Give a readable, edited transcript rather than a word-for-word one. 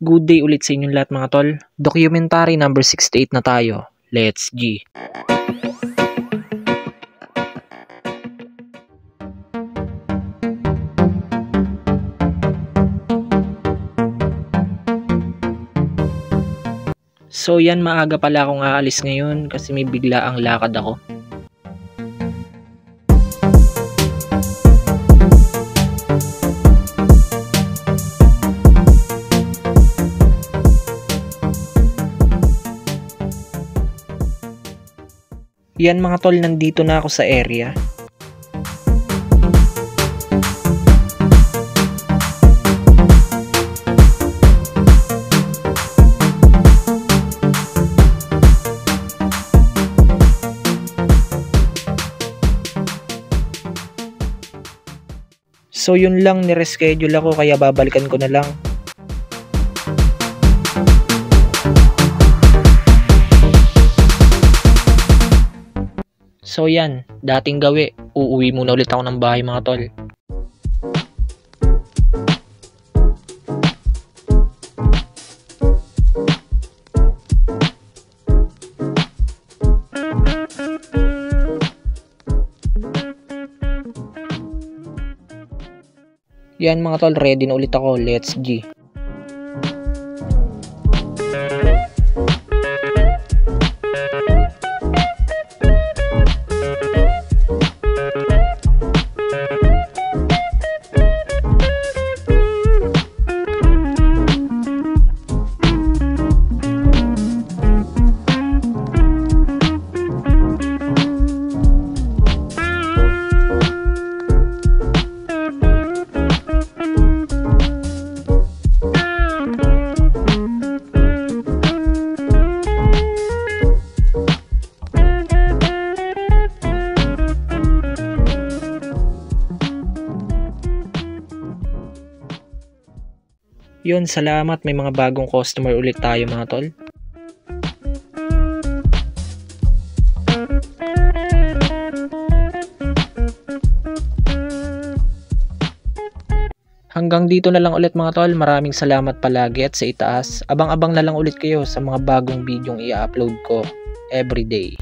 Good day ulit sa inyong lahat mga tol. Documentary number 68 na tayo. Let's G! So yan, maaga pala akong aalis ngayon kasi may bigla ang lakad ako. Yan mga tol, nandito na ako sa area. So yun lang, nireschedule ako kaya babalikan ko na lang. So yan, dating gawi, uuwi muna ulit ako ng bahay mga tol. Yan mga tol, ready na ulit ako, let's G! Yun, salamat, may mga bagong customer ulit tayo mga tol. Hanggang dito na lang ulit mga tol, maraming salamat palagi at sa itaas, abang-abang na lang ulit kayo sa mga bagong bidyong i-upload ko everyday.